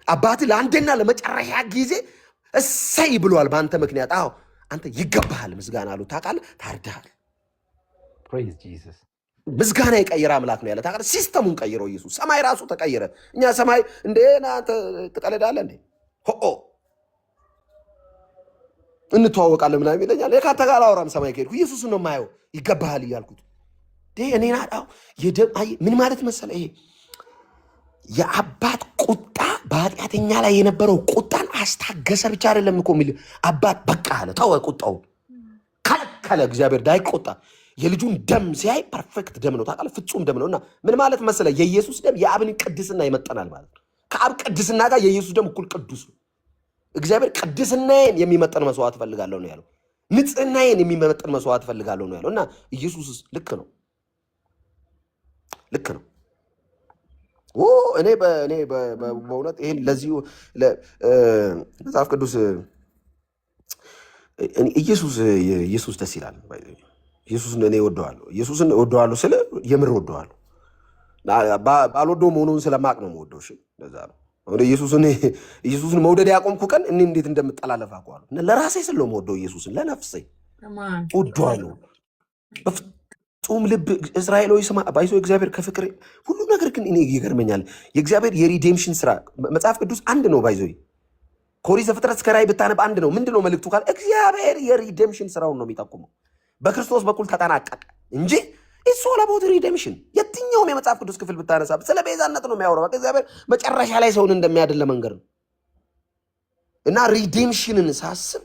አባት ለአንድና ለመጨረሻ ጊዜ እሰይ ብሏል በአንተ ምክንያት። አዎ አንተ ይገባሃል ምስጋና አሉ። ታውቃለህ? ታርዳሃል። ፕሬዝ ጂሰስ። ምስጋና የቀየረ አምላክ ነው ያለ። ታውቃለህ? ሲስተሙን ቀይረው ኢየሱስ። ሰማይ ራሱ ተቀየረ። እኛ ሰማይ እንደ አንተ ትቀለዳለህ እንዴ? ሆኦ እንተዋወቃለን ምናምን ይለኛል። ከአንተ ጋር አላወራም። ሰማይ ከሄድኩ ኢየሱስን ነው የማየው። ይገባሃል እያልኩት እኔ ምን ማለት መሰለ፣ ይሄ የአባት ቁጣ በኃጢአተኛ ላይ የነበረው ቁጣን አስታገሰ ብቻ አይደለም እኮ የሚል አባት በቃ አለ፣ ተወ ቁጣውን፣ ከለከለ። እግዚአብሔር እንዳይቆጣ የልጁን ደም ሲያይ ፐርፌክት ደም ነው ታውቃለህ፣ ፍጹም ደም ነው። እና ምን ማለት መሰለ፣ የኢየሱስ ደም የአብን ቅድስና ይመጠናል ማለት ነው። ከአብ ቅድስና ጋር የኢየሱስ ደም እኩል ቅዱስ ነው። እግዚአብሔር ቅድስናዬን የሚመጠን መስዋዕት እፈልጋለሁ ነው ያለው። ንጽህናዬን የሚመጠን መስዋዕት እፈልጋለሁ ነው ያለው። እና ኢየሱስ ልክ ነው፣ ልክ ነው። እኔ በእውነት ይሄን ለዚሁ መጽሐፍ ቅዱስ ኢየሱስ ደስ ይላል። ኢየሱስን እኔ እወደዋለሁ። ኢየሱስን እወደዋለሁ ስለ የምር እወደዋለሁ። ባልወደው መሆኑን ስለማቅ ነው የምወደው። እሺ ለዛ ነው ኢየሱስን መውደድ ያቆምኩ ቀን እኔ እንዴት እንደምጠላለፍ አውቀዋለሁ። ለራሴ ስለው የምወደው ኢየሱስን ለነፍሴ እወደዋለሁ በፍጹም ልብ። እስራኤላዊ ስማ ባይዞ እግዚአብሔር ከፍቅር ሁሉ ነገር ግን እኔ ይገርመኛል። የእግዚአብሔር የሪዴምሽን ስራ መጽሐፍ ቅዱስ አንድ ነው። ባይዞ ከኦሪት ዘፍጥረት እስከ ራዕይ ብታነብ አንድ ነው። ምንድነው መልእክቱ ካል እግዚአብሔር የሪዴምሽን ስራውን ነው የሚጠቁመው። በክርስቶስ በኩል ተጠናቀቀ እንጂ ኢትስ ኦል አባውት ሪዴምሽን። የትኛውም የመጽሐፍ ቅዱስ ክፍል ብታነሳ ስለ ቤዛነት ነው የሚያወራው። በቃ እግዚአብሔር መጨረሻ ላይ ሰውን እንደሚያድን ለመንገር ነው። እና ሪዴምሽንን ሳስብ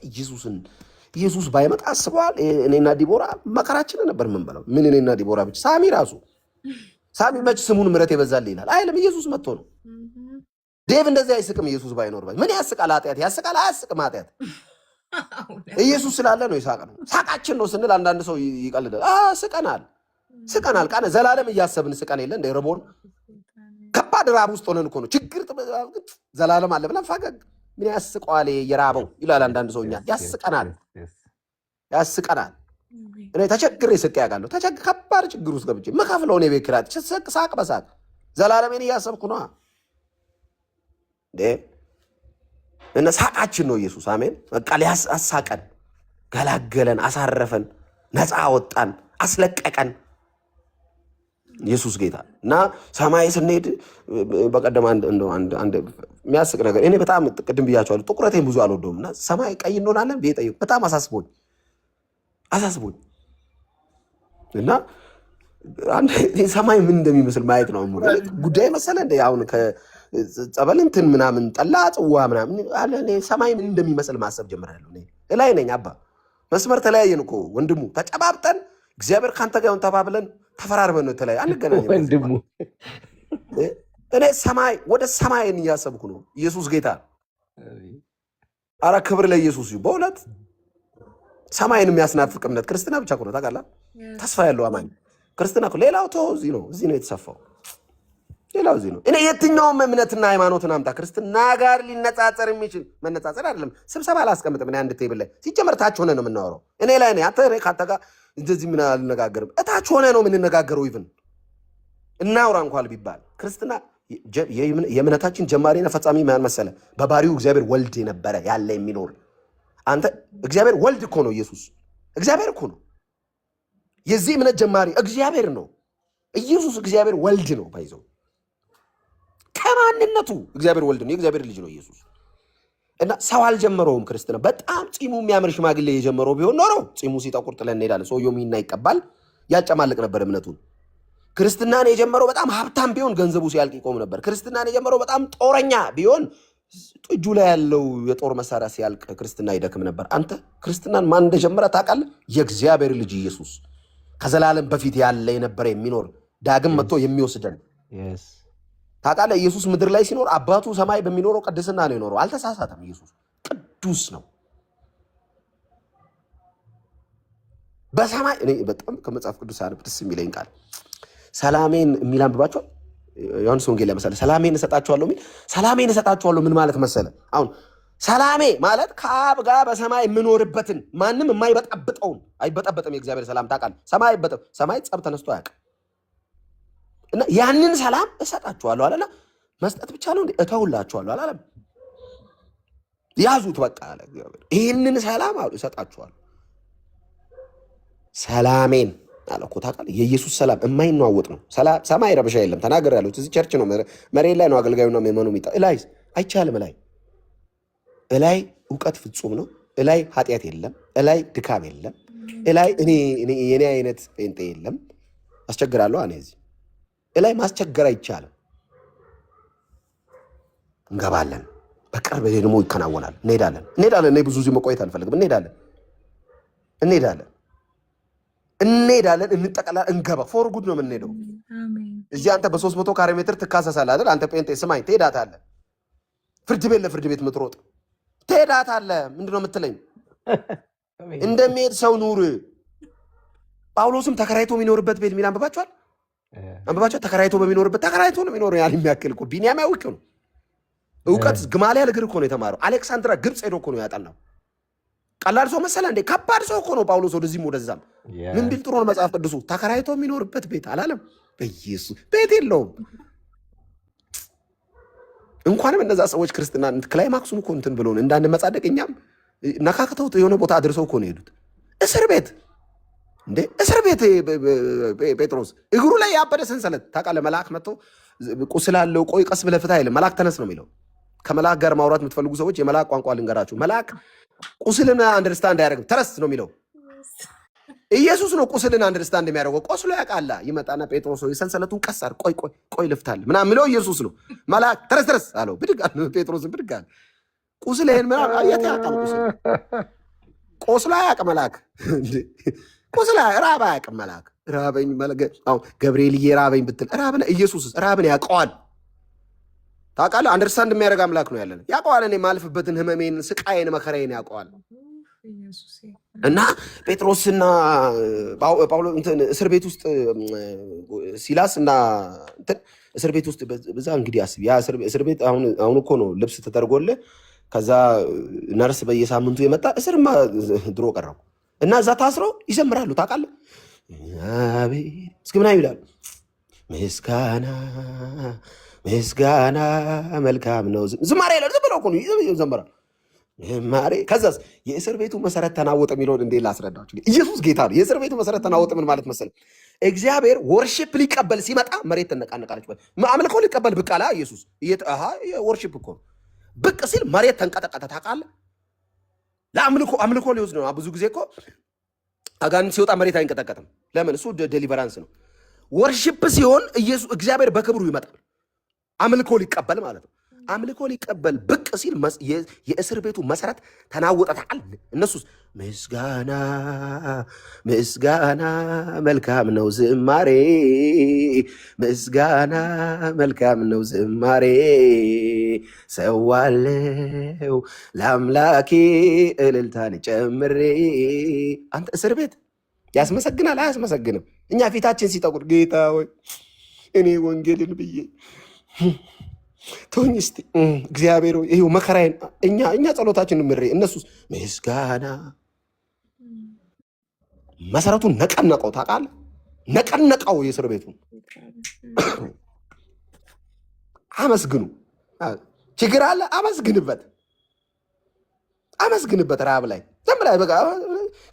ኢየሱስ ባይመጣ አስበዋል። እኔና ዲቦራ መከራችንን ነበር የምንበላው። ምን እኔና ዲቦራ ብቻ፣ ሳሚ መች ስሙን ምሕረት የበዛል ይላል አይልም። ኢየሱስ መጥቶ ነው። ዴቭ እንደዚህ አይስቅም። ኢየሱስ ባይኖር ምን ያስቃል? ኃጢአት ያስቃል? አያስቅም ኃጢአት። ኢየሱስ ስላለ ነው የሳቅ ነው። ሳቃችን ነው ስንል አንዳንድ ሰው ይቀልዳል። ስቀናል ቃነ ዘላለም እያሰብን ስቀን የለ እንደ ረቦን ከባድ ራብ ውስጥ ሆነን እኮ ነው ችግር ዘላለም አለ ብለን ፈገግ ምን ያስቀዋል የራበው ይላል አንዳንድ ሰው። እኛ ያስቀናል። እኔ ተቸግሬ ስቄ ያውቃለሁ። ከባድ ችግር ውስጥ ገብቼ መካፍለው ነው የቤት ኪራይ ሳቅ በሳቅ ዘላለሜን እያሰብኩ ነው እና ሳቃችን ነው ኢየሱስ። አሜን። በቃ አሳቀን፣ ገላገለን፣ አሳረፈን፣ ነፃ አወጣን፣ አስለቀቀን። ኢየሱስ ጌታ እና ሰማይ ስንሄድ በቀደም አንድ የሚያስቅ ነገር እኔ በጣም ቅድም ብያቸዋለሁ። ጥቁረቴን ብዙ አልወደውም እና ሰማይ ቀይ እንሆናለን ብዬ ጠየቁ። በጣም አሳስቦኝ እና ሰማይ ምን እንደሚመስል ማየት ነው ጉዳይ መሰለ እንደ አሁን ጸበል እንትን ምናምን ጠላ ጽዋ ምናምን አለ። ሰማይ ምን እንደሚመስል ማሰብ ጀምራለሁ። እላይ ነኝ አባ መስመር ተለያየን እኮ ወንድሙ፣ ተጨባብጠን እግዚአብሔር ካንተ ጋር ተባብለን ተፈራርበን ነው ተለያየ አንገናኝ ወንድሙ። እኔ ወደ ሰማይን እያሰብኩ ነው። ኢየሱስ ጌታ። አረ ክብር ለኢየሱስ ይሁን። በእውነት ሰማይን የሚያስናፍቅ እምነት ክርስትና ብቻ እኮ ነው ታውቃለህ። ተስፋ ያለው አማኝ ክርስትና እኮ። ሌላው ተው፣ እዚህ ነው የተሰፋው። ሌላው እዚህ ነው። እኔ የትኛውም እምነትና ሃይማኖትን አምጣ ክርስትና ጋር ሊነጻጸር የሚችል መነጻጸር አይደለም። ስብሰባ አላስቀምጥም እኔ አንድ ቴብል ላይ ሲጀመር ታች ሆነ ነው የምናወራው። እኔ ላይ ነኝ ካንተ ጋር እንደዚህ ምን አልነጋገርም። እታች ሆነ ነው የምንነጋገረው። ይብን እናውራ እንኳን ቢባል ክርስትና የእምነታችን ጀማሪና ፈጻሚ ማን መሰለ? በባሪው እግዚአብሔር ወልድ የነበረ ያለ የሚኖር አንተ እግዚአብሔር ወልድ እኮ ነው። ኢየሱስ እግዚአብሔር እኮ ነው። የዚህ እምነት ጀማሪ እግዚአብሔር ነው። ኢየሱስ እግዚአብሔር ወልድ ነው። ባይዘው ከማንነቱ እግዚአብሔር ወልድ ነው። የእግዚአብሔር ልጅ ነው ኢየሱስ። እና ሰው አልጀመረውም ክርስትና። በጣም ጺሙ የሚያምር ሽማግሌ የጀመረው ቢሆን ኖሮ ጺሙ ሲጠቁር ጥለን እንሄዳለን። ሰውየው ሚና ይቀባል፣ ያጨማልቅ ነበር እምነቱን። ክርስትናን የጀመረው በጣም ሀብታም ቢሆን ገንዘቡ ሲያልቅ ይቆም ነበር። ክርስትናን የጀመረው በጣም ጦረኛ ቢሆን እጁ ላይ ያለው የጦር መሳሪያ ሲያልቅ ክርስትና ይደክም ነበር። አንተ ክርስትናን ማን እንደጀመረ ታውቃለህ? የእግዚአብሔር ልጅ ኢየሱስ ከዘላለም በፊት ያለ የነበረ የሚኖር ዳግም መጥቶ የሚወስደን ታውቃለህ። ኢየሱስ ምድር ላይ ሲኖር አባቱ ሰማይ በሚኖረው ቅድስና ነው የኖረው። አልተሳሳተም። ኢየሱስ ቅዱስ ነው። በሰማይ እኔ በጣም ከመጽሐፍ ቅዱስ አነብ ደስ የሚለኝ ቃል ሰላሜን የሚል አንብባችኋል? ዮሐንስ ወንጌል ላይ መሰለ ሰላሜን እሰጣችኋለሁ የሚል ሰላሜን እሰጣችኋለሁ ምን ማለት መሰለ? አሁን ሰላሜ ማለት ከአብ ጋር በሰማይ የምኖርበትን ማንም የማይበጠብጠውን አይበጠበጥም። የእግዚአብሔር ሰላም ታውቃለህ። ሰማይ አይበጠብ። ሰማይ ጸብ ተነስቶ አያውቅም። እና ያንን ሰላም እሰጣችኋለሁ አለና መስጠት ብቻ ነው እንዴ? እተውላችኋለሁ አላለም። ያዙት በቃ አለ እግዚአብሔር። ይህንን ሰላም አሉ እሰጣችኋለሁ፣ ሰላሜን አለ እኮ ታውቃለህ። የኢየሱስ ሰላም የማይነዋወጥ ነው። ሰማይ ረብሻ የለም። ተናገር ያሉት እዚህ ቸርች ነው፣ መሬት ላይ ነው አገልጋዩና ምእመኑ የሚጣ እላይ አይቻልም። እላይ እውቀት ፍጹም ነው። እላይ ኃጢአት የለም። እላይ ድካም የለም። እላይ የኔ አይነት ጴንጤ የለም። አስቸግራለሁ እኔ እዚህ እላይ ማስቸገር አይቻልም። እንገባለን፣ በቅርብ ደግሞ ይከናወናል። እንሄዳለን። እኔ ብዙ እዚህ መቆየት አልፈልግም። እንሄዳለን፣ እንጠቀላለን፣ እንገባ። ፎር ጉድ ነው የምንሄደው። እዚህ አንተ በ300 ካሬ ሜትር ትካሰሳለህ አይደል? አንተ ጴንጤ ስማኝ፣ ትሄዳታለህ። ፍርድ ቤት ለፍርድ ቤት ምትሮጥ ትሄዳታለህ። ምንድነው የምትለኝ? እንደሚሄድ ሰው ኑር። ጳውሎስም ተከራይቶ የሚኖርበት ቤት የሚል አንብባችኋል? ተከራይቶ ተከራይቶ ነው የሚኖረው። ያን የሚያክል እኮ ቢንያማዊ እኮ ነው። እውቀት ግማልያል እግር እኮ ነው የተማረው። አሌክሳንድራ ግብፅ ሄዶ እኮ ነው ያጠናው። ቀላል ሰው መሰለህ እንዴ? ከባድ ሰው እኮ ነው ጳውሎስ። ወደዚህም ወደዛም ምን ቢል ጥሩ ነው መጽሐፍ ቅዱሱ? ተከራይቶ የሚኖርበት ቤት አላለም? በኢየሱስ ቤት የለውም። እንኳንም እነዛ ሰዎች ክርስትና ክላይማክሱን እኮ እንትን ብሎ እንዳንመጻደቅ እኛም ነካክተውት የሆነ ቦታ አድርሰው እኮ ነው የሄዱት። እስር ቤት እንዴ! እስር ቤት ጴጥሮስ እግሩ ላይ ያበደ ሰንሰለት ታውቃለህ። መልአክ መጥቶ ቁስል አለው፣ ቆይ ቀስ ብለህ ፍታ አይልም። መልአክ ተነስ ነው የሚለው። ከመልአክ ጋር ማውራት የምትፈልጉ ሰዎች የመልአክ ቋንቋ ልንገራችሁ። መልአክ ቁስልን አንደርስታንድ አያደርግም። ተረስ ነው የሚለው። ኢየሱስ ነው ቁስልን አንደርስታንድ የሚያደርገው። ቆስሎ ያውቃላ። ይመጣና ጴጥሮስ የሰንሰለቱን ቀስ አድርግ፣ ቆይ ልፍታልህ ምናምን የሚለው ኢየሱስ ነው። መልአክ ተረስ አለው። ብድግ አለ። ጴጥሮስን ብድግ አለ። ቁስልህን ምናምን አየት ያውቃል። ቆስሎ አያውቅም መልአክ። ቁስል ራብ አያውቅም መልአክ። ራበኝ ገብርኤልዬ ራበኝ ብትል ኢየሱስ ራብን ያውቀዋል። ታውቃለህ። አንደርስታንድ የሚያደርግ አምላክ ነው ያለን። ያውቀዋል። እኔ ማልፍበትን ህመሜን፣ ስቃዬን፣ መከራዬን ያውቀዋል። እና ጴጥሮስና ጳውሎስ እስር ቤት ውስጥ ሲላስ እና እስር ቤት ውስጥ በዛ እንግዲህ አስብ። ያ እስር ቤት አሁን እኮ ነው ልብስ ተደርጎልህ ከዛ ነርስ በየሳምንቱ የመጣ እስርማ ድሮ ቀረው እና እዛ ታስረው ይዘምራሉ። ታውቃለህ። እስኪ ምናምን ይላሉ። ምስጋና መልካም ነው። ዝማሬ ያለ ዝም ብለው እኮ ነው ይዘምራሉ። ማሬ ከዛስ የእስር ቤቱ መሰረት ተናወጠ የሚለውን እንዴ ላስረዳችሁ። ኢየሱስ ጌታ ነው። የእስር ቤቱ መሰረት ተናወጠ ምን ማለት መሰለህ? እግዚአብሔር ወርሺፕ ሊቀበል ሲመጣ መሬት ተነቃነቃለች። አምልኮ ሊቀበል ብቅ አለ ኢየሱስ። ወርሺፕ እኮ ብቅ ሲል መሬት ተንቀጠቀጠ። ታውቃለህ። አምልኮ ሊወስድ ነው። ብዙ ጊዜ እኮ አጋንንት ሲወጣ መሬት አይንቀጠቀጥም። ለምን? እሱ ዴሊቨራንስ ነው። ወርሺፕ ሲሆን እግዚአብሔር በክብሩ ይመጣል። አምልኮ ሊቀበል ማለት ነው። አምልኮ ሊቀበል ብቅ ሲል የእስር ቤቱ መሰረት ተናወጠ። ታውቃለህ። እነሱስ ምስጋና መልካም ነው ዝማሬ፣ ምስጋና መልካም ነው ዝማሬ፣ ሰዋለው ለአምላኬ እልልታን ጨምሬ። አንተ እስር ቤት ያስመሰግናል አያስመሰግንም? እኛ ፊታችን ሲጠቁር ጌታ ወይ እኔ ወንጌልን ብዬ ተውኝ እስቲ እግዚአብሔር ይሄው መከራዬን እኛ ጸሎታችንን ምሬ፣ እነሱስ ምስጋና መሰረቱን ነቀነቀው። ታውቃለህ። ነቀነቀው የእስር ቤቱን። አመስግኑ። ችግር አለ አመስግንበት። ረሃብ ላይ ዝም ብለህ በቃ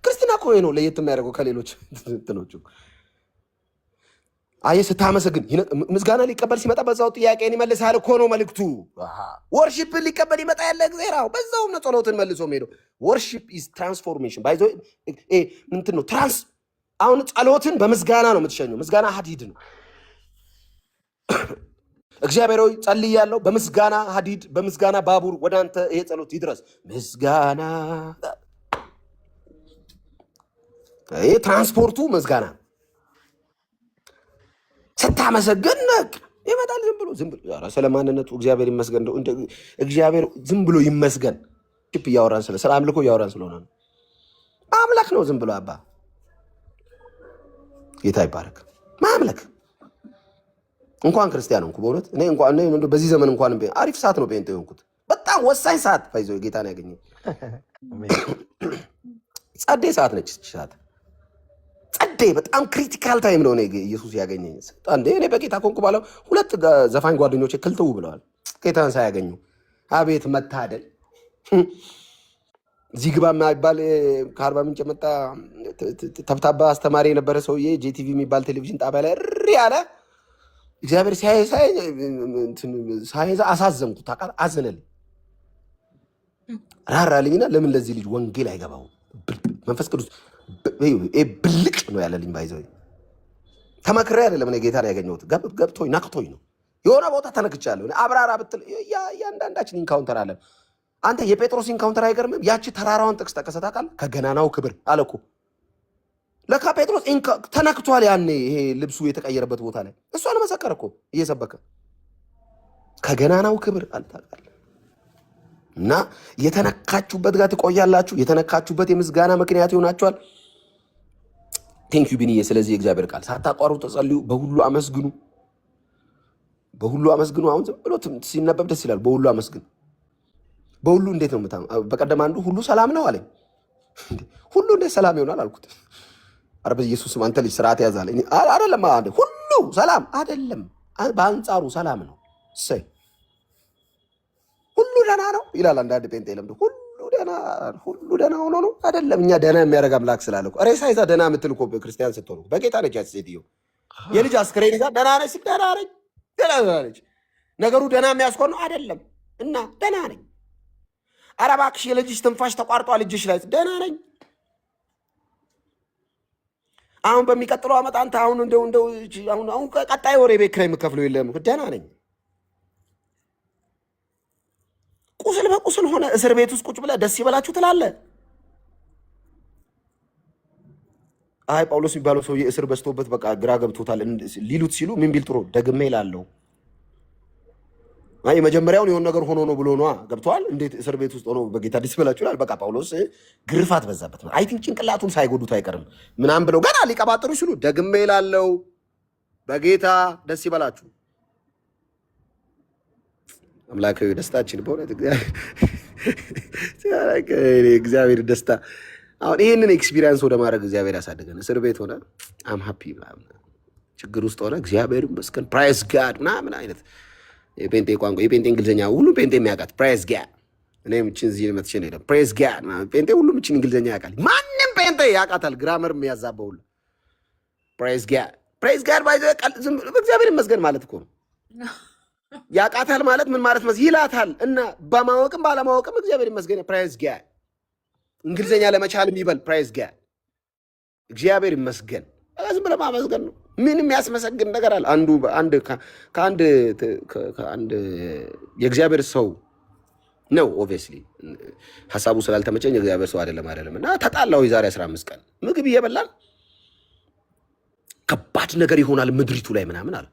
ክርስትና እኮ ነው ለየት የሚያደርገው ከሌሎች እንትኖች። አየህ ስታመሰግን ምስጋና ሊቀበል ሲመጣ በዛው ጥያቄን ይመልሳል እኮ ነው መልእክቱ። ወርሺፕን ሊቀበል ይመጣ ያለ እግዚአብሔር በዛውም ነው ጸሎትን መልሶ ሄደው። ወርሺፕ ኢዝ ትራንስፎርሜሽን ባይዞ እንትን ነው አሁን ጸሎትን በምስጋና ነው የምትሸኘው። ምስጋና ሀዲድ ነው። እግዚአብሔር ሆይ ጸልያለሁ፣ በምስጋና ሀዲድ በምስጋና ባቡር ወደ አንተ ይሄ ጸሎት ይድረስ። ምስጋና ይሄ ትራንስፖርቱ ምስጋና። ስታመሰግን ይመጣል። ዝም ብሎ ስለ ማንነቱ እግዚአብሔር ይመስገን። እግዚአብሔር ዝም ብሎ ይመስገን። እያወራን ስለ አምልኮ እያወራን ስለሆነ ነው። ማምለክ ነው ዝም ብሎ አባ ጌታ ይባረክ። ማምለክ እንኳን ክርስቲያን ሆንኩ በእውነት እኔ እንኳን በዚህ ዘመን እንኳን አሪፍ ሰዓት ነው ጴንጤ ሆንኩት። በጣም ወሳኝ ሰዓት ፈይዞ ጌታን ያገኘ ጸዴ ሰዓት ነች። ሰዓት ጸዴ በጣም ክሪቲካል ታይም ነው። ኢየሱስ ያገኘኝ አንዴ እኔ በጌታ ኮንኩ ባለው 2 ዘፋኝ ጓደኞቼ ክልትው ብለዋል ጌታን ሳያገኙ። አቤት መታደል እዚህ ግባ የማይባል ከአርባ ምንጭ የመጣ ተብታባ አስተማሪ የነበረ ሰውዬ ጄቲቪ የሚባል ቴሌቪዥን ጣቢያ ላይ እሪ ያለ እግዚአብሔር ሳይዛ አሳዘንኩት። ታውቃለህ፣ አዘነልኝ፣ ራራልኝና ለምን ለዚህ ልጅ ወንጌል አይገባው መንፈስ ቅዱስ ብልቅ ነው ያለልኝ። ባይዘው ተመክሬ አይደለም እኔ ጌታን ያገኘሁት፣ ገብቶኝ ነክቶኝ ነው። የሆነ ቦታ ተነክቻለሁ። አብራራ ብትል እያንዳንዳችን ኢንካውንተር አለን። አንተ የጴጥሮስ ኢንካውንተር አይገርምም? ያቺ ተራራዋን ጥቅስ ጠቀሰ ታውቃለህ? ከገናናው ክብር አለ እኮ። ለካ ጴጥሮስ ተነክቷል ያኔ፣ ይሄ ልብሱ የተቀየረበት ቦታ ላይ እሷን መሰከረ እኮ እየሰበከ ከገናናው ክብር አለ ታውቃለህ። እና የተነካችሁበት ጋር ትቆያላችሁ። የተነካችሁበት የምስጋና ምክንያት ይሆናችኋል። ቴንኪዩ ቢኒዬ። ስለዚህ የእግዚአብሔር ቃል ሳታቋርጡ ተጸልዩ፣ በሁሉ አመስግኑ፣ በሁሉ አመስግኑ። አሁን ዝም ብሎ ሲነበብ ደስ ይላል። በሁሉ አመስግኑ። በሁሉ እንዴት ነው በቀደም አንዱ ሁሉ ሰላም ነው አለኝ። ሁሉ እንዴት ሰላም ይሆናል አልኩት። ኧረ በኢየሱስም አንተ ልጅ ስርዓት ያዛለኝ። አይደለም ሁሉ ሰላም አይደለም፣ በአንጻሩ ሰላም ነው። እሰይ ሁሉ ደህና ነው ይላል አንዳንድ ጴንጤ ለምዶ። ሁሉ ደህና ሆኖ ነው አይደለም። እኛ ደህና የሚያደርግ አምላክ ስላለ እኮ ሬሳ ይዛ ደህና የምትል እኮ ክርስቲያን ስትሆኑ በጌታ ነች። ያች ሴትዮ የልጅ አስክሬን ይዛ ደህና ነች፣ ደህና ነች። ነገሩ ደህና የሚያስኮን ነው አይደለም። እና ደህና ነኝ። ኧረ እባክሽ የልጅሽ ትንፋሽ ተቋርጧል እጅሽ ላይ፣ ደህና ነኝ። አሁን በሚቀጥለው ዓመት አንተ አሁን አሁን ቀጣይ ወር የቤት ኪራይ የምከፍለው የለም፣ ደህና ነኝ። ቁስል በቁስል ሆነ እስር ቤት ውስጥ ቁጭ ብለህ ደስ ይበላችሁ ትላለህ። አይ ጳውሎስ የሚባለው ሰውዬ እስር በዝቶበት በቃ ግራ ገብቶታል ሊሉት ሲሉ ምን ቢል ጥሩ ደግሜ እላለሁ። አይ መጀመሪያውን የሆነ ነገር ሆኖ ነው ብሎ ነዋ። ገብቶሃል? እንዴት እስር ቤት ውስጥ ሆኖ በጌታ ደስ ይበላችሁ ይላል። በቃ ጳውሎስ ግርፋት በዛበት ነው። አይ ቲንክ ጭንቅላቱን ሳይጎዱት አይቀርም ምናምን ብለው ገና ሊቀባጠሩ ሲሉ ደግሜ እላለሁ በጌታ ደስ ይበላችሁ። አምላካዊ ደስታችን በእውነት እግዚአብሔር ደስታ። አሁን ይህንን ኤክስፒሪየንስ ወደ ማድረግ እግዚአብሔር ያሳደገን። እስር ቤት ሆነ አም ሃፒ ችግር ውስጥ ሆነ እግዚአብሔር ይመስገን ፕራይስ ጋድ ምናምን አይነት የጴንጤ ቋንቋ የጴንጤ እንግሊዝኛ ሁሉ ጴንጤ የሚያውቃት ፕራይስ ጋድ። እኔም እችን እዚህ መጥቼ ነው ሄደው ፕራይስ ጋድ ጴንጤ ሁሉም እችን እንግሊዝኛ ያውቃል። ማንም ጴንጤ ያውቃታል። ግራመር የሚያዛበው ሁሉ ፕራይስ ጋድ ባይዘ እግዚአብሔር ይመስገን ማለት እኮ ነው። ያውቃታል ማለት ምን ማለት ነው? ይላታል። እና በማወቅም ባለማወቅም እግዚአብሔር ይመስገን ፕራይስ ጋድ። እንግሊዝኛ ለመቻል የሚበል ፕራይስ ጋድ እግዚአብሔር ይመስገን። ዝም ብለህ ማመስገን ነው። ምንም ያስመሰግን ነገር አለ? ከአንድ የእግዚአብሔር ሰው ነው። ኦብቪየስሊ ሀሳቡ ስላልተመቸኝ የእግዚአብሔር ሰው አይደለም። እና ተጣላሁ የዛሬ 15 ቀን ምግብ እየበላን ከባድ ነገር ይሆናል ምድሪቱ ላይ ምናምን አለ።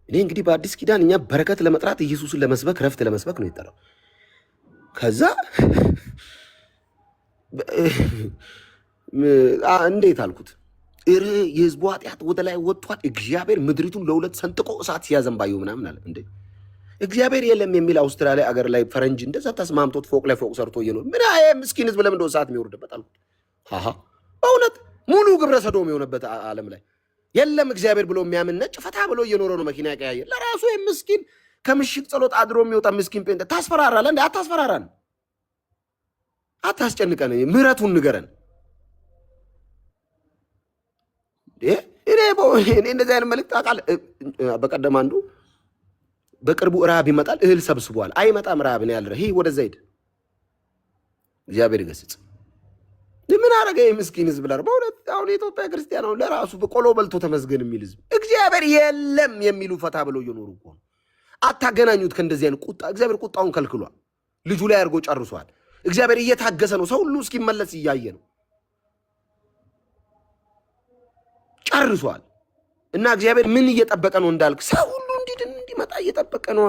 እኔ እንግዲህ በአዲስ ኪዳን እኛ በረከት ለመጥራት ኢየሱስን ለመስበክ ረፍት ለመስበክ ነው የጠራው። ከዛ እንዴት አልኩት፣ የህዝቡ ኃጢአት ወደ ላይ ወጥቷል፣ እግዚአብሔር ምድሪቱን ለሁለት ሰንጥቆ እሳት ሲያዘንባየው ምናምን አለ። እንዴ እግዚአብሔር የለም የሚል አውስትራሊያ አገር ላይ ፈረንጅ እንደዛ ተስማምቶት ፎቅ ላይ ፎቅ ሰርቶ እየኖር ምን ምስኪን ህዝብ ለምን እሳት የሚወርድበት አልኩት። በእውነት ሙሉ ግብረ ሰዶም የሆነበት ዓለም ላይ የለም እግዚአብሔር ብሎ የሚያምን ነጭ ፈታ ብሎ እየኖረ ነው። መኪና ቀያየር ለራሱ ምስኪን ከምሽት ጸሎት አድሮ የሚወጣ ምስኪን ጴንጤ ታስፈራራለህ እንዴ? አታስፈራራን፣ አታስጨንቀን፣ ምህረቱን ንገረን። እኔ እንደዚህ አይነት መልእክት አውቃለሁ። በቀደም አንዱ በቅርቡ ረሃብ ይመጣል እህል ሰብስቧል። አይመጣም ረሃብ ነው ያልረ ወደዛ ሂድ፣ እግዚአብሔር ይገስጽ። ምን አረገ የምስኪን ህዝብ ላይ? በእውነት አሁን የኢትዮጵያ ክርስቲያን አሁን ለራሱ በቆሎ በልቶ ተመስገን የሚል ህዝብ እግዚአብሔር የለም የሚሉ ፈታ ብለው እየኖሩ እኮ ነው። አታገናኙት ከእንደዚህ አይነት ቁጣ። እግዚአብሔር ቁጣውን ከልክሏል፣ ልጁ ላይ አድርጎ ጨርሷል። እግዚአብሔር እየታገሰ ነው፣ ሰው ሁሉ እስኪመለስ እያየ ነው፣ ጨርሷል። እና እግዚአብሔር ምን እየጠበቀ ነው እንዳልክ፣ ሰው ሁሉ እንዲድን እንዲመጣ እየጠበቀ ነው።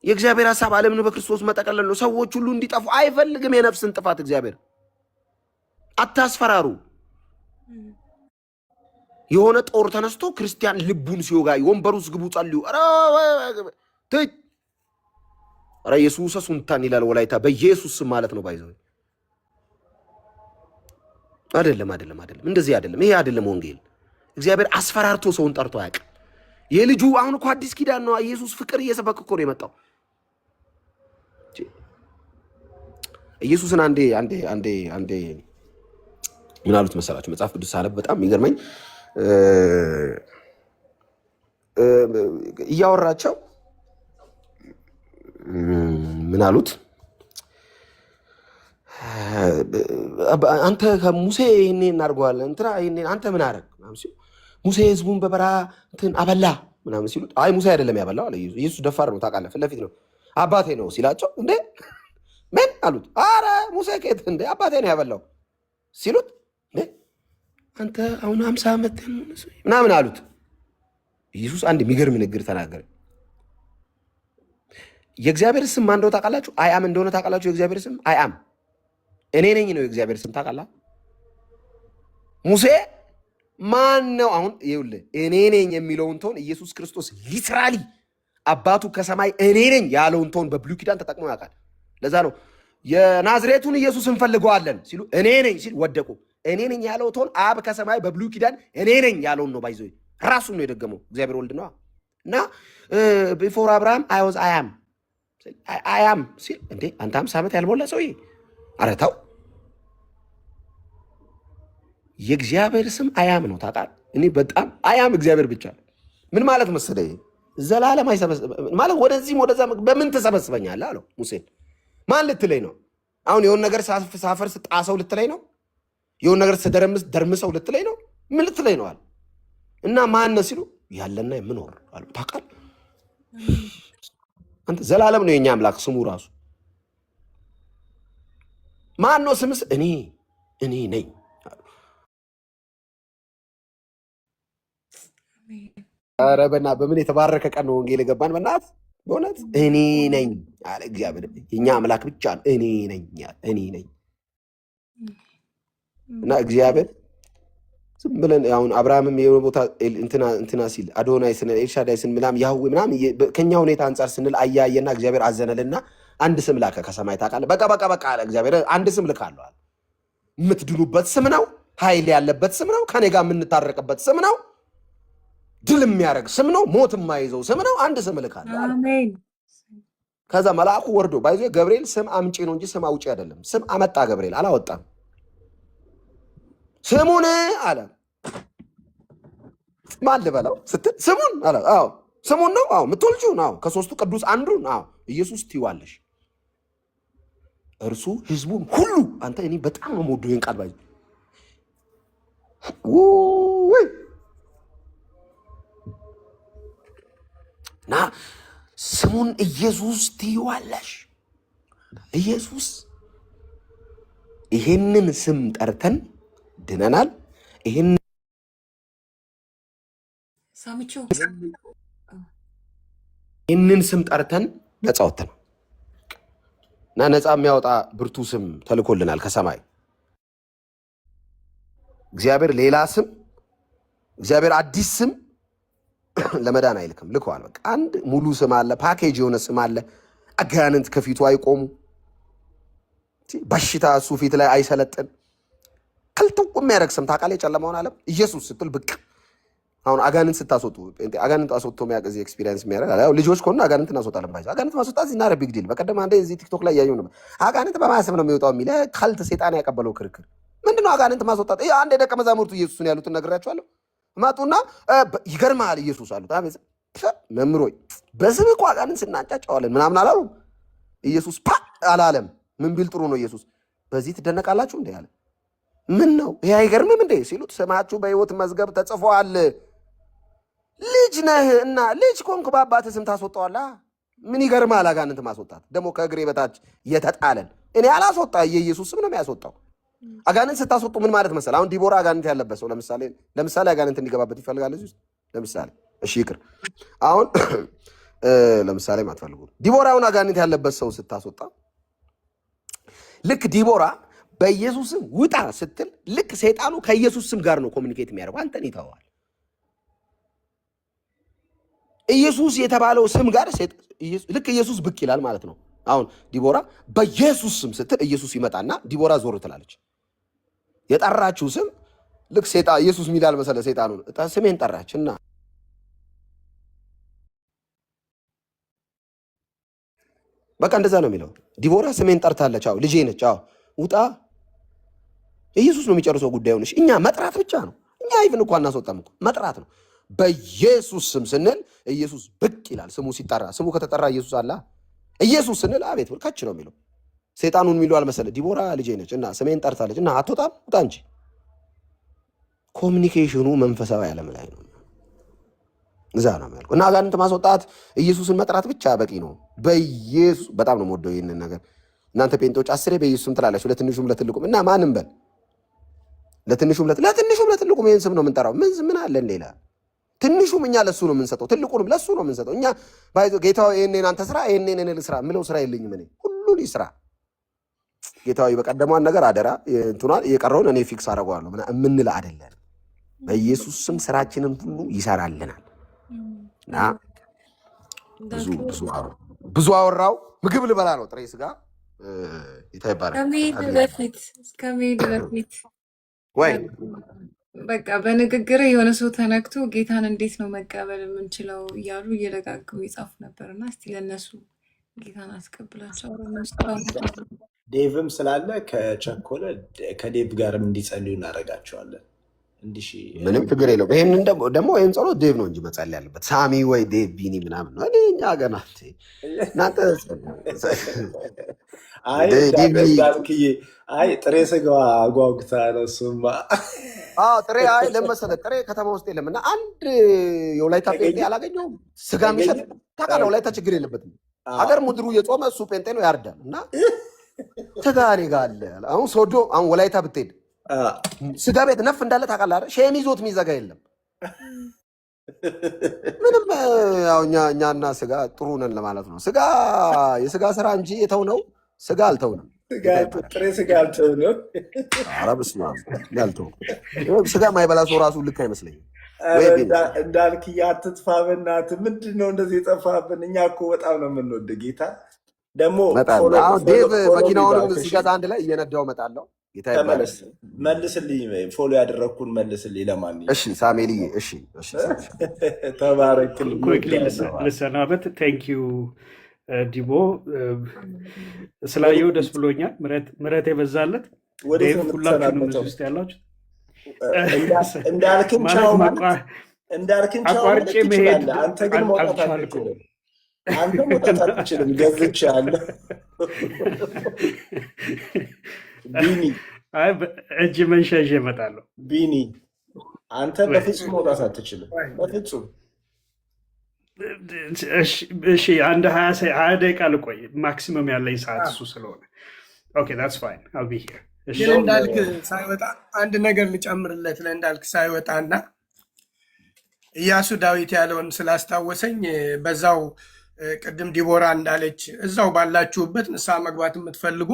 የእግዚአብሔር ሐሳብ ዓለምን በክርስቶስ መጠቅለል ነው። ሰዎች ሁሉ እንዲጠፉ አይፈልግም የነፍስን ጥፋት። እግዚአብሔር አታስፈራሩ። የሆነ ጦር ተነስቶ ክርስቲያን ልቡን ሲወጋ ወንበሩ ውስጥ ግቡ ጸልዩ። ኧረ ኢየሱስ ሱንታን ይላል ወላይታ። በኢየሱስ ስም ማለት ነው። ባይዘው አይደለም። እንደዚህ አይደለም። ይሄ አይደለም ወንጌል። እግዚአብሔር አስፈራርቶ ሰውን ጠርቶ አያውቅም። የልጁ አሁን እኮ አዲስ ኪዳን ነው። ኢየሱስ ፍቅር እየሰበከ እኮ ነው የመጣው። ኢየሱስን አንዴ ምን አሉት መሰላችሁ? መጽሐፍ ቅዱስ ሳነብ በጣም የሚገርመኝ እያወራቸው ምን አሉት? አንተ ከሙሴ ይሄን እናድርገዋል እንትና አንተ ምን አደረግ ምናምን ሲሉ ሙሴ ህዝቡን በበረሃ እንትን አበላ ምናምን ሲሉት አይ ሙሴ አይደለም ያበላው አለ ኢየሱስ። ኢየሱስ ደፋር ነው ታውቃለህ፣ ፊት ለፊት ነው። አባቴ ነው ሲላቸው እንዴ ምን አሉት? አረ ሙሴ ከየት እንዴ አባቴ ነው ያበላው ሲሉት እንዴ አንተ አሁን 50 ዓመት ምናምን አሉት። ኢየሱስ አንድ የሚገርም ንግግር ተናገረ። የእግዚአብሔር ስም ማን እንደሆነ ታውቃላችሁ? አይአም እንደሆነ ታውቃላችሁ? የእግዚአብሔር ስም አይአም እኔ ነኝ ነው የእግዚአብሔር ስም ታውቃለህ? ሙሴ ማን ነው? አሁን ይኸውልህ እኔ ነኝ የሚለውን ቶን ኢየሱስ ክርስቶስ ሊትራሊ አባቱ ከሰማይ እኔ ነኝ ያለውን ቶን በብሉይ ኪዳን ተጠቅሞ ያውቃል። ለዛ ነው የናዝሬቱን ኢየሱስ እንፈልገዋለን ሲሉ እኔ ነኝ ሲል ወደቁ። እኔ ነኝ ያለው ቶን አብ ከሰማይ በብሉይ ኪዳን እኔ ነኝ ያለውን ነው ባይዘው ራሱን ነው የደገመው። እግዚአብሔር ወልድ ነው እና ቢፎር አብርሃም አይ ዋዝ አያም ሲል እንዴ አንተ 50 ዓመት ያልሞላ ሰውዬ ኧረ ተው። የእግዚአብሔር ስም አያም ነው ታውቃለህ? እኔ በጣም አያም እግዚአብሔር ብቻ ምን ማለት መሰለህ? ዘላለም አይሰበስብ ማለት ወደዚህም ወደዛ በምን ተሰበስበኛለህ አለው ሙሴን። ማን ልትለኝ ነው? አሁን የሆነ ነገር ሳፈርስ ጣሰው ልትለኝ ነው? የሆነ ነገር ደርምሰው ልትለኝ ነው? ምን ልትለኝ ነው አለ እና ማን ነው ሲሉ ያለና የምኖር አሉ። ታውቃለህ አንተ ዘላለም ነው የኛ አምላክ ስሙ ራሱ። ማን ነው ስምስ? እኔ ነኝ። ኧረ በምን የተባረከ ቀን ነው ወንጌል የገባን በእናትህ በእውነት እኔ ነኝ አለ እግዚአብሔር። የኛ አምላክ ብቻ ነው እኔ ነኝ እና እግዚአብሔር ዝም ብለን አሁን አብርሃምም የሆነ ቦታ እንትና ሲል አዶናይ ስንል ኤልሻዳይ ስንል ምናምን ያህዌ ምናምን ከኛ ሁኔታ አንጻር ስንል አያየና እግዚአብሔር አዘነልና አንድ ስም ላከ ከሰማይ ታውቃለህ። በቃ አለ እግዚአብሔር አንድ ስም ልካለሁ አለ። የምትድኑበት ስም ነው፣ ኃይል ያለበት ስም ነው፣ ከኔ ጋር የምንታረቅበት ስም ነው፣ ድል የሚያደርግ ስም ነው፣ ሞት የማይዘው ስም ነው። አንድ ስም ልካለሁ አለ። አሜን። ከዛ መልአኩ ወርዶ ባይዞ ገብርኤል ስም አምጪ ነው እንጂ ስም አውጪ አይደለም። ስም አመጣ ገብርኤል አላወጣም። ስሙን አለ ማን ልበለው ስትል ስሙን አለ። አዎ ስሙን ነው። አዎ የምትወልጂው ነው። ከሶስቱ ቅዱስ አንዱን አዎ ኢየሱስ ትይዋለሽ። እርሱ ህዝቡን ሁሉ አንተ እኔ በጣም ነው የምወደው ይሄን ቃል ባይ ወይ ና ስሙን ኢየሱስ ትይዋለሽ። ኢየሱስ ይሄንን ስም ጠርተን ድነናል። ይህንን ስም ጠርተን ነፃ ወጥተናል እና ነፃ የሚያወጣ ብርቱ ስም ተልኮልናል ከሰማይ። እግዚአብሔር ሌላ ስም እግዚአብሔር አዲስ ስም ለመዳን አይልክም፣ ልከዋል። በቃ አንድ ሙሉ ስም አለ፣ ፓኬጅ የሆነ ስም አለ። አጋንንት ከፊቱ አይቆሙ፣ በሽታ እሱ ፊት ላይ አይሰለጥን። ከልጥቁ የሚያደርግ ስም ታውቃለህ? የጨለማውን ዓለም ኢየሱስ ስትል ብቅ። አሁን አጋንንት ስታስወጡ አጋንንት አስወጥቶ የሚያውቅ እዚህ ኤክስፒሪየንስ የሚያደርግ አለ። ልጆች ከሆነ አጋንንት እናስወጣለን ባይዘ አጋንንት ማስወጣት ዚና ቢግ ዲል። በቀደም አንዴ እዚህ ቲክቶክ ላይ እያየሁ ነበር። አጋንንት በማያሰብ ነው የሚወጣው የሚል ካልት ሴጣን ያቀበለው ክርክር ምንድነው? አጋንንት ማስወጣት አንድ የደቀ መዛሙርቱ ኢየሱስን ያሉትን ነግራቸዋለሁ። መጡና ይገርምሃል ኢየሱስ አሉት። አቤት መምሮይ በስም እኮ አጋንንት ስናጫጫዋለን ምናምን አላሉም። ኢየሱስ ፓ አላለም። ምን ቢል ጥሩ ነው ኢየሱስ በዚህ ትደነቃላችሁ እንዴ አለ። ምን ነው ይሄ አይገርምም እንዴ ሲሉት ስማችሁ በሕይወት መዝገብ ተጽፏል። ልጅ ነህ እና ልጅ ኮንክ በአባትህ ስም ታስወጣዋለህ። ምን ይገርማል? አጋንንት ማስወጣት ደግሞ ከእግሬ በታች የተጣለን እኔ አላስወጣ የኢየሱስ ስም ነው የሚያስወጣው። አጋንንት ስታስወጡ ምን ማለት መሰለህ? አሁን ዲቦራ አጋንንት ያለበት ሰው ለምሳሌ አጋንንት እንዲገባበት ይፈልጋል እዚህ ውስጥ ለምሳሌ እሺ ይቅር አሁን ለምሳሌ ማትፈልጉ ዲቦራውን አጋንንት ያለበት ሰው ስታስወጣ ልክ ዲቦራ በኢየሱስ ስም ውጣ ስትል ልክ ሰይጣኑ ከኢየሱስ ስም ጋር ነው ኮሚኒኬት የሚያደርገው። አንተን ይተዋል። ኢየሱስ የተባለው ስም ጋር ልክ ኢየሱስ ብቅ ይላል ማለት ነው። አሁን ዲቦራ በኢየሱስ ስም ስትል ኢየሱስ ይመጣና ዲቦራ ዞር ትላለች። የጠራችው ስም ልክ ሰይጣን ኢየሱስ ሚላል መሰለ ሰይጣኑ ስሜን ጠራችና በቃ እንደዛ ነው የሚለው። ዲቦራ ስሜን ጠርታለች። አዎ ልጄ ነች። አዎ ውጣ። ኢየሱስ ነው የሚጨርሰው ጉዳዩን። እኛ መጥራት ብቻ ነው። እኛ ይፍን እኮ አናስወጣም እኮ መጥራት ነው። በኢየሱስ ስም ስንል ኢየሱስ ብቅ ይላል። ስሙ ሲጠራ፣ ስሙ ከተጠራ ኢየሱስ አለ። ኢየሱስ ስንል አቤት ከች ነው የሚለው። ሰይጣኑን የሚሉ አልመሰለ። ዲቦራ ልጄ ነች እና ስሜን ጠርታለች እና አትወጣም፣ ውጣ እንጂ። ኮሚኒኬሽኑ መንፈሳዊ ዓለም ላይ ነው። እዛ ነው የሚያልኩ እና አጋንንት ማስወጣት ኢየሱስን መጥራት ብቻ በቂ ነው። በኢየሱስ በጣም ነው የምወደው ይህንን ነገር። እናንተ ጴንጤዎች 10 በኢየሱስም ትላላችሁ፣ ለትንሹም ለትልቁም እና ማንም በል ለትንሹም ለትልቁም ይህን ስም ነው የምንጠራው። ምን አለን ሌላ? ትንሹም እኛ ለሱ ነው የምንሰጠው፣ ትልቁንም ለሱ ነው የምንሰጠው። እኛ ጌታዊ ይህንን አንተ ስራ፣ ይህንን እኔ ልስራ የምለው ስራ የለኝም። እኔ ሁሉን ይስራ ጌታዊ። በቀደሟን ነገር አደራ እንትኗን የቀረውን እኔ ፊክስ አደርገዋለሁ የምንል አይደለን። በኢየሱስ ስም ስራችንን ሁሉ ይሰራልናል። እና ብዙ አወራው። ምግብ ልበላ ነው፣ ጥሬ ስጋ ይታይባላል። ከመሄድ በፊት ወይ በቃ በንግግር የሆነ ሰው ተነክቶ ጌታን እንዴት ነው መቀበል የምንችለው እያሉ እየደጋግሙ ይጻፉ ነበር እና እስቲ ለእነሱ ጌታን አስቀብላቸው። ዴቭም ስላለ ከቸኮለ ከዴቭ ጋርም እንዲጸልዩ እናደርጋቸዋለን። ምንም ችግር የለውም። ይህንን ደግሞ ይህን ጸሎት ዴቭ ነው እንጂ መጸለይ ያለበት ሳሚ ወይ ዴቭ ቢኒ ምናምን ነው። እኛ ገና እናንተ ጥሬ ስጋዋ አጓጉታ ነው እሱማ። ጥሬ ለመሰለ ጥሬ ከተማ ውስጥ የለም እና አንድ የወላይታ ጴንጤ አላገኘሁም። ስጋ የሚሸጥ ታውቃለህ፣ ወላይታ ችግር የለበትም። ሀገር ምድሩ የጾመ እሱ ጴንጤ ነው ያርዳል። እና ስጋ እኔ ጋ አለ። አሁን ሶዶ አሁን ወላይታ ብትሄድ ስጋ ቤት ነፍ እንዳለ ታውቃለህ። ሼም ይዞት የሚዘጋ የለም ምንም። ያው እኛና ስጋ ጥሩ ነን ለማለት ነው። ስጋ የስጋ ስራ እንጂ የተውነው ስጋ አልተውንም። ጥሬ ስጋ አልተውንም። ኧረ በስመ አብ ያልተውም ስጋ ማይበላ ሰው ራሱ ልክ አይመስለኝም። እንዳልክ አትጥፋ በእናትህ። ምንድን ነው እንደዚህ የጠፋብን? እኛ እኮ በጣም ነው የምንወድ ጌታ። ደግሞ ዴቭ መኪናውንም ሲገዛ አንድ ላይ እየነዳው እመጣለሁ። መልስልኝ፣ ፎሎ ያደረግኩን መልስልኝ። ለማንኛውም እሺ ሳሜልዬ፣ እሺ ተባረክልኝ። ልሰናበት። ቴንኪዩ ዲቦ፣ ስላየው ደስ ብሎኛል። ምሕረት የበዛለት ሁላችሁንም እዚህ ውስጥ ያላችሁ እንዳልክን አቋርጬ መሄድ አንተ ግን መውጣት አትችልም። አንተ መውጣት አትችልም። ገዝቼሃለሁ። ቢኒ እጅ መንሻ ይዤ እመጣለሁ። ቢኒ አንተ በፍጹም መውጣት አትችልም። በፍጹም እሺ፣ አንድ 20 ደቂቃ ልቆይ። ማክሲመም ያለኝ ሰዓት እሱ ስለሆነ ግን እንዳልክ ሳይወጣ አንድ ነገር ልጨምርለት። ለእንዳልክ ሳይወጣና ኢያሱ ዳዊት ያለውን ስላስታወሰኝ በዛው ቅድም ዲቦራ እንዳለች እዛው ባላችሁበት ንስሐ መግባት የምትፈልጉ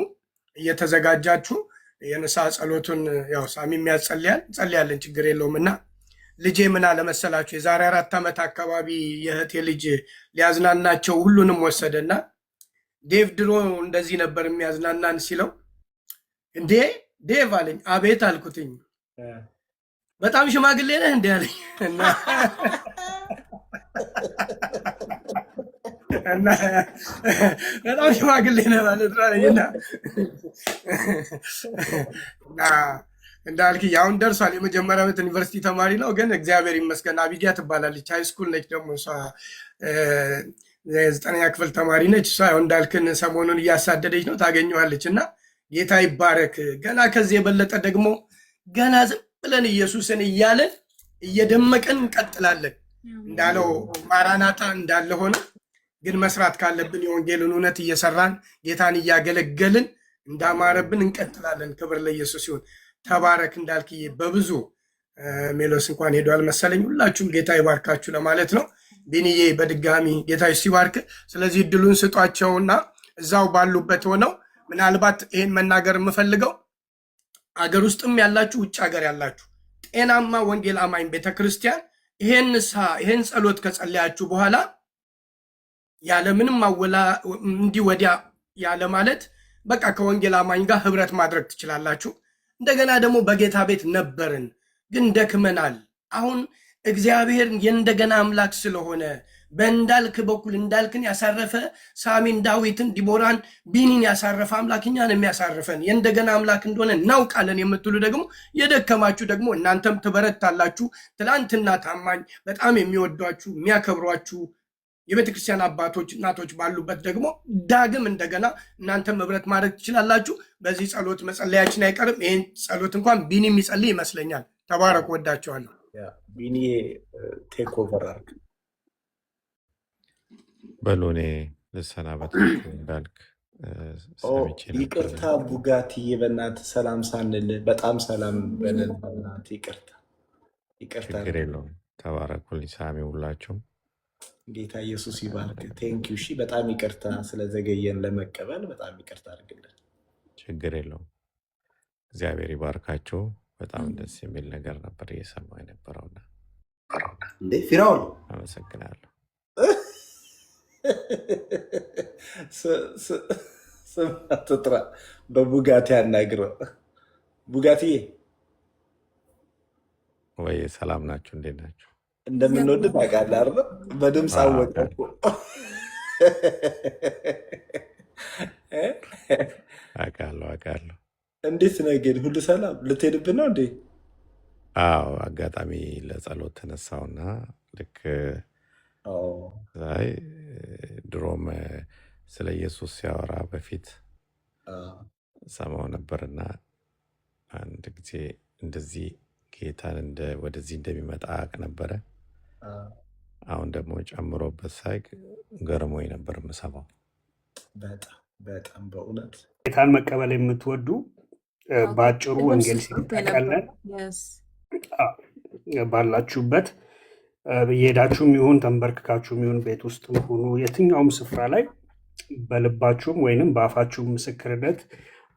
እየተዘጋጃችሁ የንስሐ ጸሎቱን ያው ሳሚም ያጸልያል፣ እንጸልያለን፣ ችግር የለውም። እና ልጄ ምን አለ መሰላችሁ የዛሬ 4 ዓመት አካባቢ የእህቴ ልጅ ሊያዝናናቸው ሁሉንም ወሰደና ዴቭ ድሮ እንደዚህ ነበር የሚያዝናናን ሲለው እንዴ ዴቭ አለኝ። አቤት አልኩትኝ። በጣም ሽማግሌ ነህ እንዴ አለኝ። እና በጣም ሽማግሌ ነህ ማለት ነው። እና እንዳልክ አሁን ደርሷል። የመጀመሪያ ዓመት ዩኒቨርሲቲ ተማሪ ነው፣ ግን እግዚአብሔር ይመስገን። አቢጊያ ትባላለች፣ ሃይስኩል ነች ደግሞ እሷ 9ኛ ክፍል ተማሪ ነች። እሷ እንዳልክን ሰሞኑን እያሳደደች ነው፣ ታገኘዋለች። እና ጌታ ይባረክ። ገና ከዚህ የበለጠ ደግሞ ገና ዝም ብለን ኢየሱስን እያለን እየደመቀን እንቀጥላለን። እንዳለው ማራናታ እንዳለ ሆነ፣ ግን መስራት ካለብን የወንጌልን እውነት እየሰራን ጌታን እያገለገልን እንዳማረብን እንቀጥላለን። ክብር ለኢየሱስ ይሁን። ተባረክ እንዳልክዬ። በብዙ ሜሎስ እንኳን ሄዷል መሰለኝ። ሁላችሁም ጌታ ይባርካችሁ ለማለት ነው። ቢንዬ በድጋሚ ጌታ ይባርክ። ስለዚህ እድሉን ስጧቸውና እዛው ባሉበት ሆነው ምናልባት ይሄን መናገር የምፈልገው አገር ውስጥም ያላችሁ ውጭ ሀገር ያላችሁ ጤናማ ወንጌል አማኝ ቤተክርስቲያን ይሄን ጸሎት ከጸለያችሁ በኋላ ያለምንም ማወላ እንዲህ ወዲያ ያለ ማለት በቃ ከወንጌል አማኝ ጋር ህብረት ማድረግ ትችላላችሁ። እንደገና ደግሞ በጌታ ቤት ነበርን ግን ደክመናል። አሁን እግዚአብሔር የእንደገና አምላክ ስለሆነ በእንዳልክ በኩል እንዳልክን ያሳረፈ ሳሚን፣ ዳዊትን፣ ዲቦራን፣ ቢኒን ያሳረፈ አምላክ እኛን የሚያሳርፈን የእንደገና አምላክ እንደሆነ እናውቃለን የምትሉ ደግሞ የደከማችሁ ደግሞ እናንተም ትበረታላችሁ። ትላንትና ታማኝ በጣም የሚወዷችሁ የሚያከብሯችሁ የቤተክርስቲያን አባቶች እናቶች ባሉበት ደግሞ ዳግም እንደገና እናንተም ህብረት ማድረግ ትችላላችሁ። በዚህ ጸሎት መጸለያችን አይቀርም። ይህን ጸሎት እንኳን ቢኒ የሚጸልይ ይመስለኛል። ተባረኩ። ወዳቸዋለሁ። ቢኒ ቴክ ኦቨር አድርግ። በሉ እኔ ልሰናበት። እንዳልክ ሰምቼ ይቅርታ ቡጋትዬ፣ በእናትህ ሰላም ሳንል በጣም ሰላም በለን። በእናትህ ይቅርታ። ችግር የለውም። ተባረኩልኝ። ሳሚ ሁላችሁም ጌታ ኢየሱስ ይባርክ። ቴንኪው። እሺ፣ በጣም ይቅርታ ስለዘገየን ለመቀበል በጣም ይቅርታ አድርግልን። ችግር የለውም። እግዚአብሔር ይባርካችሁ። በጣም ደስ የሚል ነገር ነበር እየሰማሁ የነበረውና እንዴ ፊራውን አመሰግናለሁ። ስም አትጥራ፣ በቡጋቲ አናግረው። ቡጋቲዬ ወይ ሰላም ናችሁ? እንዴት ናችሁ? እንደምንወድ ታውቃለህ አይደል? በድምፅ አወቀ እኮ። አውቃለሁ። እንዴት ነህ ግን? ሁሉ ሰላም? ልትሄድብን ነው እንዴ? አዎ፣ አጋጣሚ ለጸሎት ተነሳውና ልክ ዛይ ድሮም ስለ ኢየሱስ ሲያወራ በፊት ሰማው ነበርና አንድ ጊዜ እንደዚህ ጌታን ወደዚህ እንደሚመጣ አውቅ ነበረ። አሁን ደግሞ ጨምሮበት ሳይቅ ገርሞኝ ነበር የምሰማው። በጣም በእውነት ጌታን መቀበል የምትወዱ በአጭሩ ወንጌል ሲጠቀለል ባላችሁበት እየሄዳችሁም ይሁን ተንበርክካችሁም ይሁን ቤት ውስጥ ሆኑ የትኛውም ስፍራ ላይ በልባችሁም ወይንም በአፋችሁም ምስክርነት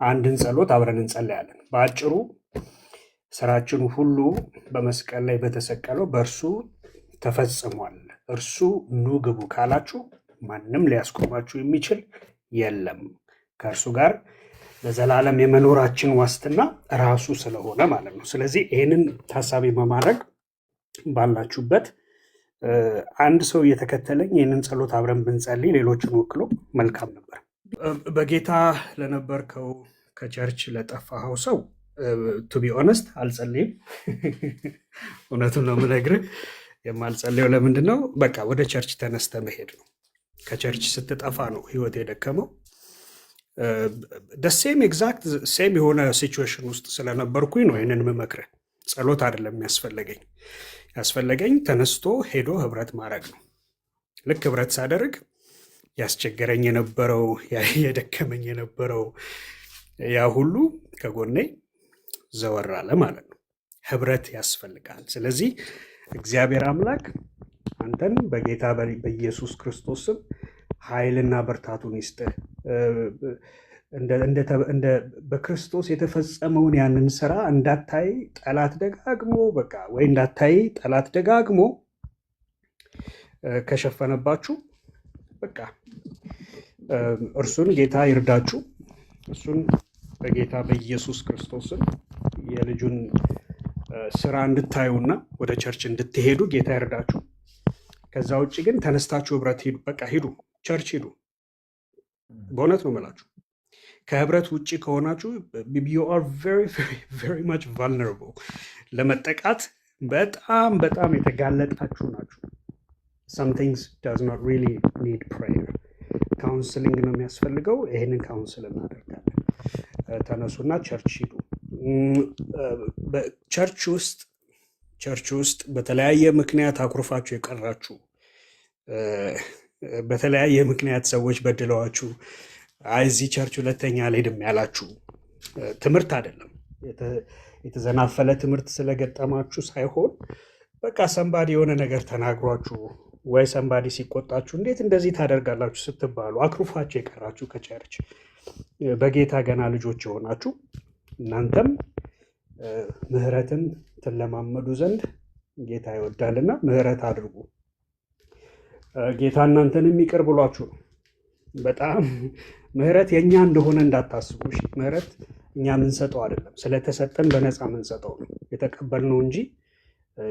አንድን ጸሎት አብረን እንጸለያለን። በአጭሩ ስራችን ሁሉ በመስቀል ላይ በተሰቀለው በእርሱ ተፈጽሟል፣ እርሱ ኑ ግቡ ካላችሁ ማንም ሊያስቆማችሁ የሚችል የለም። ከእርሱ ጋር ለዘላለም የመኖራችን ዋስትና ራሱ ስለሆነ ማለት ነው። ስለዚህ ይህንን ታሳቢ በማድረግ ባላችሁበት አንድ ሰው እየተከተለኝ ይህንን ጸሎት አብረን ብንጸልይ ሌሎችን ወክሎ መልካም ነበር። በጌታ ለነበርከው ከቸርች ለጠፋኸው ሰው ቱ ቢ ኦነስት አልጸልይም። እውነቱን ነው የምነግርህ። የማልጸልየው ለምንድን ነው? በቃ ወደ ቸርች ተነስተ መሄድ ነው። ከቸርች ስትጠፋ ነው ህይወት የደከመው። ደሴም ኤግዛክት ሴም የሆነ ሲቹዌሽን ውስጥ ስለነበርኩኝ ነው ይህንን የምመክርህ። ጸሎት አይደለም ያስፈለገኝ ተነስቶ ሄዶ ህብረት ማድረግ ነው። ልክ ህብረት ሳደርግ ያስቸገረኝ የነበረው የደከመኝ የነበረው ያ ሁሉ ከጎኔ ዘወር አለ ማለት ነው። ህብረት ያስፈልጋል። ስለዚህ እግዚአብሔር አምላክ አንተን በጌታ በኢየሱስ ክርስቶስ ስም ኃይልና ብርታቱን ይስጥህ። በክርስቶስ የተፈጸመውን ያንን ስራ እንዳታይ ጠላት ደጋግሞ ከሸፈነባችሁ በቃ እርሱን ጌታ ይርዳችሁ። እሱን በጌታ በኢየሱስ ክርስቶስን የልጁን ስራ እንድታዩና ወደ ቸርች እንድትሄዱ ጌታ ይርዳችሁ። ከዛ ውጭ ግን ተነስታችሁ ህብረት ሂዱ፣ በቃ ሂዱ፣ ቸርች ሂዱ። በእውነት ነው የምላችሁ። ከህብረት ውጭ ከሆናችሁ you are very very very much vulnerable ለመጠቃት በጣም የተጋለጣችሁ ናችሁ። some things does not really need prayer ካውንስሊንግ ነው የሚያስፈልገው። ይሄንን ካውንስል እናደርጋለን። ተነሱና ቸርች ሂዱ። ቸርች ውስጥ በተለያየ ምክንያት አኩርፋችሁ የቀራችሁ፣ በተለያየ ምክንያት ሰዎች በድለዋችሁ እዚህ ቸርች ሁለተኛ አልሄድም ያላችሁ፣ ትምህርት አይደለም የተዘናፈለ ትምህርት ስለገጠማችሁ ሳይሆን በቃ ሰንባዲ የሆነ ነገር ተናግሯችሁ ወይ ሰንባዲ ሲቆጣችሁ እንዴት እንደዚህ ታደርጋላችሁ ስትባሉ አኩርፋችሁ የቀራችሁ ከቸርች በጌታ ገና ልጆች የሆናችሁ እናንተም ምህረትን ትለማመዱ ዘንድ ጌታ ይወዳልና ምህረት አድርጉ። ጌታ እናንተንም ይቅር ብሏችሁ ነው። በጣም ምህረት የኛ እንደሆነ እንዳታስቡ። ምህረት እኛ የምንሰጠው አይደለም፣ ስለተሰጠን በነፃ የምንሰጠው ነው። የተቀበልነው እንጂ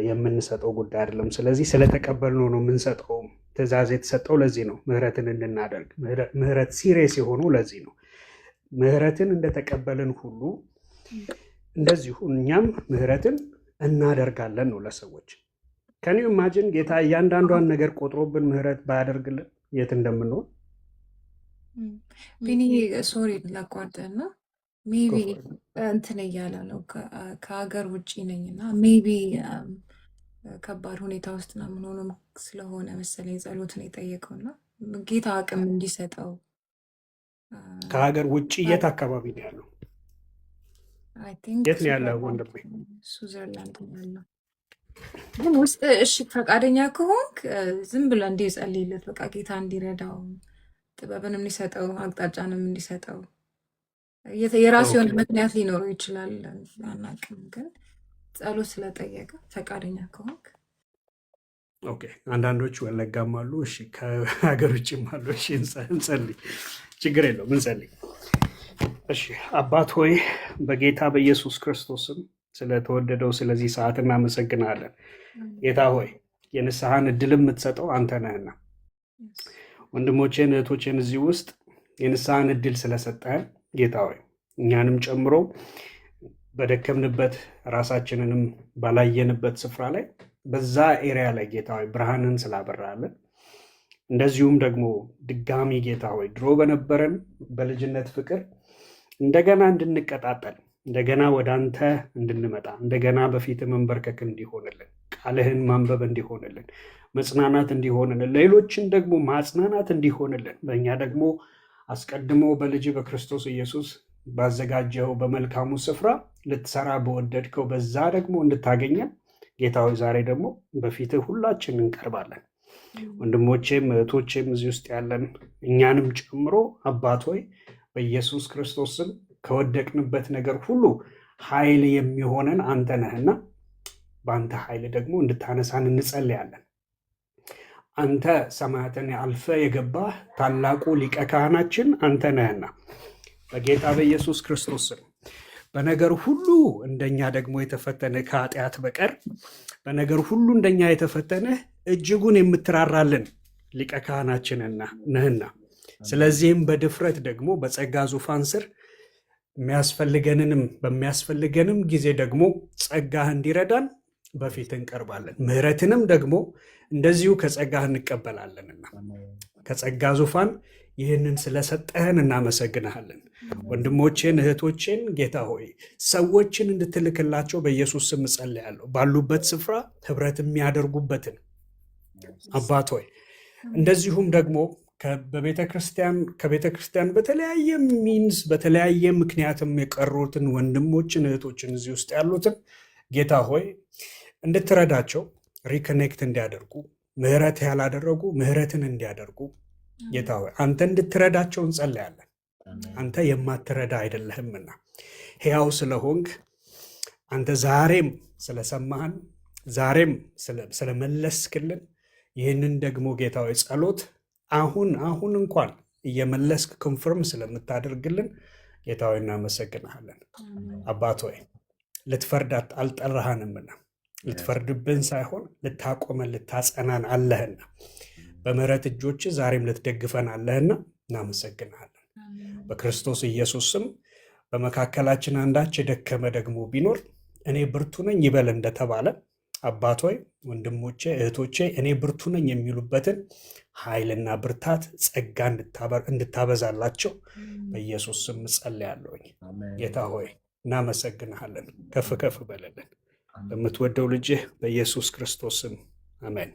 የምንሰጠው ጉዳይ አይደለም። ስለዚህ ስለተቀበልነው ነው የምንሰጠው ትእዛዝ የተሰጠው ለዚህ ነው፣ ምህረትን እንድናደርግ። ምህረት ሲሪየስ የሆነው ለዚህ ነው። ምህረትን እንደተቀበልን ሁሉ እንደዚሁ እኛም ምህረትን እናደርጋለን ነው ለሰዎች። ከኒው ኢማጂን ጌታ እያንዳንዷን ነገር ቆጥሮብን ምህረት ባያደርግልን የት እንደምንሆን። ቢኒ ሶሪ ላቋርጥና ሜቢ እንትን እያለ ነው ከሀገር ውጭ ነኝ እና ሜቢ ከባድ ሁኔታ ውስጥ ነው የምንሆነው ስለሆነ መሰለኝ ጸሎትን የጠየቀው እና ጌታ አቅም እንዲሰጠው ከሀገር ውጭ የት አካባቢ ነው ያለው? አይ ቲንክ የት ነው ያለው ወንድሜ? ስዊዘርላንድ ነው ያለው። ግን ውስጥ እሺ ፈቃደኛ ከሆንክ ዝም ብለህ እንዲጸልይለት በቃ ጌታ እንዲረዳው ጥበብንም እንዲሰጠው አቅጣጫንም እንዲሰጠው የራሱ የሆነ ምክንያት ሊኖረው ይችላል፣ አናውቅም። ግን ጸሎት ስለጠየቀ ፈቃደኛ ከሆንክ ኦኬ። አንዳንዶች ወለጋም አሉ። እሺ ከሀገር ውጭም አሉ። እሺ እንጸልይ፣ ችግር የለውም እንጸልይ። እሺ አባት ሆይ በጌታ በኢየሱስ ክርስቶስም ስለተወደደው ስለዚህ ሰዓት እናመሰግናለን። ጌታ ሆይ የንስሐን እድል የምትሰጠው አንተ ነህና ወንድሞቼን እህቶቼን እዚህ ውስጥ የንስሐን እድል ስለሰጠህን ጌታ ሆይ እኛንም ጨምሮ በደከምንበት ራሳችንንም ባላየንበት ስፍራ ላይ በዛ ኤሪያ ላይ ጌታ ሆይ ብርሃንን ስላበራለን እንደዚሁም ደግሞ ድጋሚ ጌታ ሆይ ድሮ በነበረን በልጅነት ፍቅር እንደገና እንድንቀጣጠል እንደገና ወደ አንተ እንድንመጣ እንደገና በፊት መንበርከክ እንዲሆንልን ቃልህን ማንበብ እንዲሆንልን መጽናናት እንዲሆንልን ሌሎችን ደግሞ ማጽናናት እንዲሆንልን በእኛ ደግሞ አስቀድሞ በልጅ በክርስቶስ ኢየሱስ ባዘጋጀው በመልካሙ ስፍራ ልትሰራ በወደድከው በዛ ደግሞ እንድታገኘን ጌታ ሆይ ዛሬ ደግሞ በፊትህ ሁላችን እንቀርባለን። ወንድሞቼም እህቶቼም እዚህ ውስጥ ያለን እኛንም ጨምሮ አባት ሆይ በኢየሱስ ክርስቶስ ስም ከወደቅንበት ነገር ሁሉ ኃይል የሚሆነን አንተ ነህና በአንተ ኃይል ደግሞ እንድታነሳን እንጸልያለን። አንተ ሰማያትን አልፈ የገባህ ታላቁ ሊቀ ካህናችን አንተ ነህና በጌታ በኢየሱስ ክርስቶስ ስም በነገር ሁሉ እንደኛ ደግሞ የተፈተንህ ከኃጢአት በቀር በነገር ሁሉ እንደኛ የተፈተንህ እጅጉን የምትራራልን ሊቀ ካህናችን ነህና ስለዚህም በድፍረት ደግሞ በጸጋ ዙፋን ስር በሚያስፈልገንም ጊዜ ደግሞ ጸጋህ እንዲረዳን በፊት እንቀርባለን። ምህረትንም ደግሞ እንደዚሁ ከጸጋህ እንቀበላለንና ከጸጋ ዙፋን ይህንን ስለሰጠህን እናመሰግንሃለን። ወንድሞቼን እህቶቼን ጌታ ሆይ ሰዎችን እንድትልክላቸው በኢየሱስ ስም ጸልያለሁ። ባሉበት ስፍራ ህብረት የሚያደርጉበትን አባት ሆይ እንደዚሁም ደግሞ ከቤተ ክርስቲያን በተለያየ ሚንስ በተለያየ ምክንያትም የቀሩትን ወንድሞችን እህቶችን እዚህ ውስጥ ያሉትን ጌታ ሆይ እንድትረዳቸው ሪኮኔክት እንዲያደርጉ ምህረት ያላደረጉ ምህረትን እንዲያደርጉ ጌታ ሆይ አንተ እንድትረዳቸው እንጸልያለን። አንተ የማትረዳ አይደለህምና ሕያው ስለሆንክ አንተ ዛሬም ስለሰማህን ዛሬም ስለመለስክልን ይህንን ደግሞ ጌታ ሆይ ጸሎት አሁን እንኳን እየመለስክ ኮንፈርም ስለምታደርግልን ጌታ ሆይ እናመሰግንሃለን። አባት ሆይ ልትፈርዳት አልጠራሃንምና ልትፈርድብን ሳይሆን ልታቆመን ልታጸናን አለህና በምህረት እጆች ዛሬም ልትደግፈን አለህና እናመሰግንሃለን። በክርስቶስ ኢየሱስ ስም በመካከላችን አንዳች የደከመ ደግሞ ቢኖር እኔ ብርቱ ነኝ ይበል እንደተባለ አባት ሆይ ወንድሞቼ እህቶቼ እኔ ብርቱ ነኝ የሚሉበትን ኃይልና ብርታት ጸጋ እንድታበዛላቸው በኢየሱስ ስም ጸልያለሁኝ። ጌታ ሆይ እናመሰግንሃለን። ከፍ ከፍ በለልን በምትወደው ልጅህ በኢየሱስ ክርስቶስ ስም አሜን።